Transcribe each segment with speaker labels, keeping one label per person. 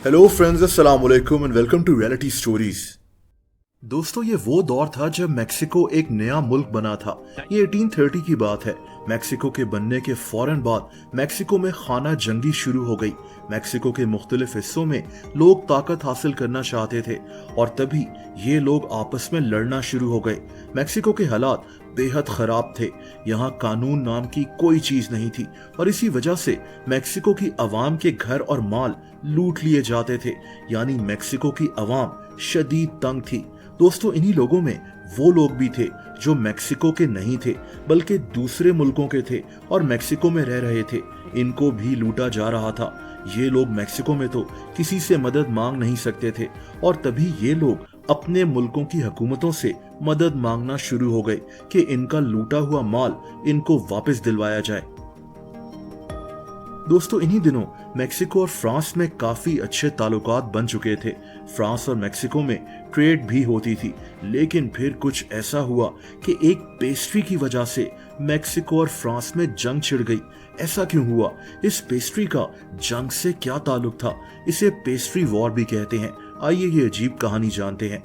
Speaker 1: Hello friends, अस्सलाम वालेकुम and welcome to reality stories. दोस्तों, ये वो दौर था जब मेक्सिको एक नया मुल्क बना था। ये 1830 की बात है। मेक्सिको के बनने के फौरन बाद मेक्सिको में खाना जंगी शुरू हो गई। मेक्सिको के मुख्तलिफ हिस्सों में लोग ताकत हासिल करना चाहते थे और तभी ये लोग आपस में लड़ना शुरू हो गए। मेक्सिको के हालात बेहद खराब थे। यहाँ कानून नाम की कोई चीज नहीं थी और इसी वजह से मेक्सिको की अवाम के घर और माल लूट लिए जाते थे। यानी मेक्सिको की अवाम शदीद तंग थी। दोस्तों, इन्हीं लोगों में वो लोग भी थे जो मेक्सिको के नहीं थे बल्कि दूसरे मुल्कों के थे और मेक्सिको में रह रहे थे। इनको भी लूटा जा रहा था। ये लोग मेक्सिको में तो किसी से मदद मांग नहीं सकते थे और तभी ये लोग अपने मुल्कों की हुकूमतों से मदद मांगना शुरू हो गए कि इनका लूटा हुआ माल इनको वापस दिलवाया जाए। दोस्तों, इन्हीं दिनों मेक्सिको और फ्रांस में काफी अच्छे ताल्लुकात बन चुके थे। फ्रांस और मेक्सिको में ट्रेड भी होती थी, लेकिन फिर कुछ ऐसा हुआ कि एक पेस्ट्री की वजह से मेक्सिको और फ्रांस में जंग छिड़ गई। ऐसा क्यों हुआ? इस पेस्ट्री का जंग से क्या ताल्लुक था? इसे पेस्ट्री वॉर भी कहते हैं। आइए ये अजीब कहानी जानते हैं।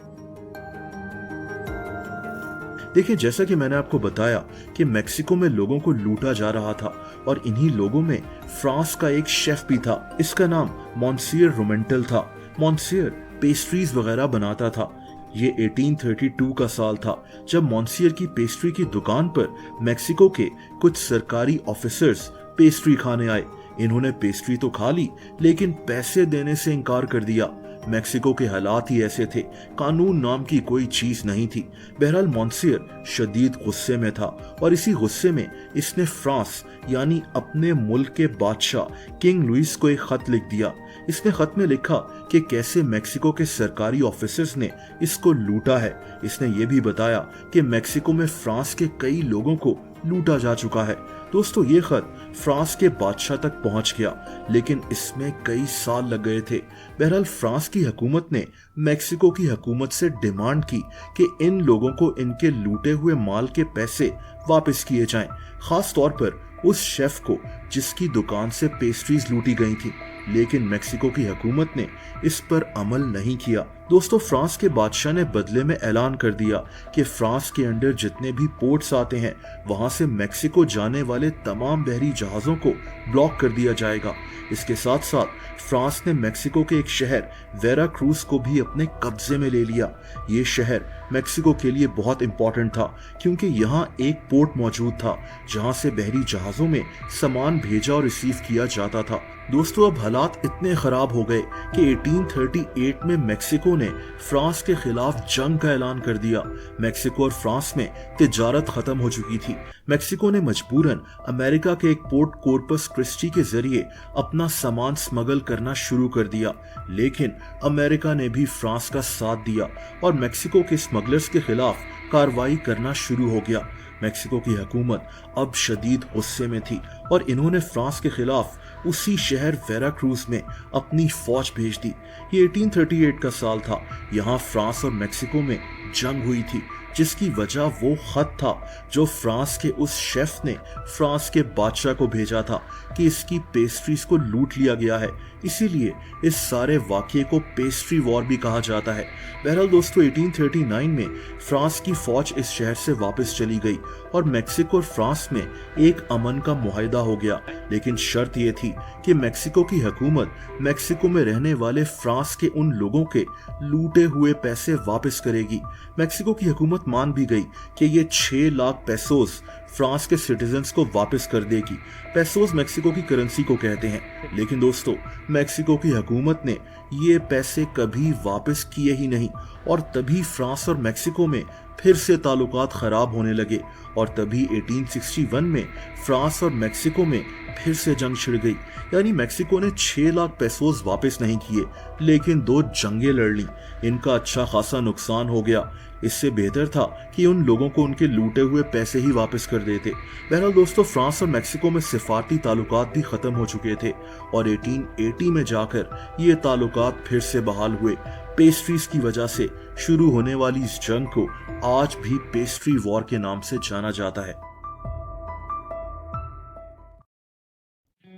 Speaker 1: देखिए, जैसा कि मैंने आपको बताया कि मेक्सिको में लोगों को लूटा जा रहा था और इन्हीं लोगों में फ्रांस का एक शेफ भी था। इसका नाम मॉन्सियर रोमेंटल था। मॉन्सियर पेस्ट्रीज वगैरह बनाता था। ये 1832 का साल था जब मॉन्सियर की पेस्ट्री की दुकान पर मेक्सिको के कुछ सरकारी ऑफिसर्स पेस्ट्री खाने आए। इन्होंने पेस्ट्री तो खा ली, लेकिन पैसे देने से इनकार कर दिया। मेक्सिको के हालात ही ऐसे थे, कानून नाम की कोई चीज नहीं थी। बहरहाल मॉन्सियर शदीद गुस्से में था और इसी गुस्से में इसने फ्रांस यानी अपने मुल्क के बादशाह किंग लुइस को एक खत लिख दिया। इसने खत में लिखा कि कैसे मेक्सिको के सरकारी ऑफिसर्स ने इसको लूटा है। इसने ये भी बताया कि मेक्सिको में फ्रांस के कई लोगों को लूटा जा चुका है। दोस्तों, ये खत फ्रांस के बादशाह तक पहुंच गया, लेकिन इसमें कई साल लग गए थे। बहरहाल फ्रांस की हुकूमत ने मेक्सिको की हुकूमत से डिमांड की कि इन लोगों को इनके लूटे हुए माल के पैसे वापस किए जाएं, खास तौर पर उस शेफ को जिसकी दुकान से पेस्ट्रीज लूटी गई थी। लेकिन मेक्सिको की हुकूमत ने इस पर अमल नहीं किया। दोस्तों, फ्रांस के बादशाह ने बदले में ऐलान कर दिया कि फ्रांस के अंडर जितने भी पोर्ट्स आते हैं वहां से मेक्सिको जाने वाले तमाम बहरी जहाजों को ब्लॉक कर दिया जाएगा। इसके साथ साथ फ्रांस ने मेक्सिको के एक शहर वेरा क्रूज को भी अपने कब्जे में ले लिया। ये शहर मेक्सिको के लिए बहुत इंपॉर्टेंट था क्योंकि यहाँ एक पोर्ट मौजूद था जहाँ से बहरी जहाजों में सामान भेजा और रिसीव किया जाता था। दोस्तों, अब हालात इतने खराब हो गए कि 1838 में मेक्सिको ने फ्रांस के खिलाफ जंग का ऐलान कर दिया। मेक्सिको और फ्रांस में तिजारत खत्म हो चुकी थी। मेक्सिको ने मजबूरन अमेरिका के एक पोर्ट कोर्पस क्रिस्टी के जरिए अपना सामान स्मगल करना शुरू कर दिया, लेकिन अमेरिका ने भी फ्रांस का साथ दिया और मेक्सिको के स्मगलर्स के खिलाफ कार्रवाई करना शुरू हो गया। मेक्सिको की हुकूमत अब शदीद गुस्से में थी और इन्होंने फ्रांस के खिलाफ उसी शहर वेरा क्रूज में अपनी फौज भेज दी। ये 1838 का साल था। यहाँ फ्रांस और मेक्सिको में जंग हुई थी, जिसकी वजह वो खत था जो फ्रांस के उस शेफ ने फ्रांस के बादशाह को भेजा था कि इसकी पेस्ट्रीज को लूट लिया गया है। इसीलिए इस सारे वाकये को पेस्ट्री वॉर भी कहा जाता है। बहरहाल दोस्तों, 1839 में फ्रांस की फौज इस शहर से वापस चली गई और मेक्सिको और फ्रांस में एक अमन का मुआहदा हो गया, लेकिन शर्त यह थी कि मेक्सिको की हुकूमत मेक्सिको में रहने वाले फ्रांस के उन लोगों के लूटे हुए पैसे वापस करेगी। मेक्सिको की हुकूमत मान भी गई कि ये 6 लाख पेसोस फ्रांस के सिटीजन्स को वापस कर देगी। पेसोस मेक्सिको की करेंसी को कहते हैं। लेकिन दोस्तों, मेक्सिको की हुकूमत ने ये पैसे कभी वापस किए ही नहीं और तभी फ्रांस और मेक्सिको में फिर से ताल्लुकात खराब होने लगे और तभी 1861 में फ्रांस और मेक्सिको में फिर से जंग छिड़ गई। यानी मेक्सिको ने 6 लाख पेसोस वापस नहीं किए, लेकिन 2 जंगें लड़ ली। इनका अच्छा खासा नुकसान हो गया। इससे बेहतर था कि उन लोगों को उनके लूटे हुए पैसे ही वापस कर देते। बहरहाल दोस्तों, फ्रांस और मेक्सिको में सिफारती ताल्लुकात भी खत्म हो चुके थे और 1880 में जाकर ये ताल्लुकात फिर से बहाल हुए। पेस्ट्रीज की वजह से शुरू होने वाली इस जंग को आज भी पेस्ट्री वॉर के नाम से जाना जाता है।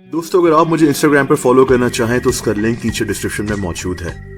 Speaker 1: दोस्तों, अगर आप मुझे इंस्टाग्राम पर फॉलो करना चाहें तो उसका लिंक नीचे डिस्क्रिप्शन में मौजूद है।